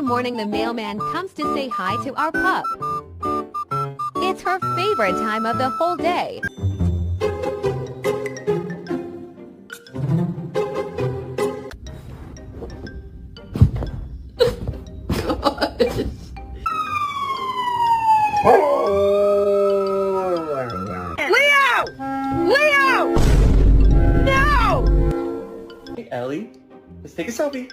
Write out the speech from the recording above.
morning the mailman comes to say hi to our pup. It's her favorite time of the whole day. Leo! Leo! No! Hey, Ellie, let's take a selfie.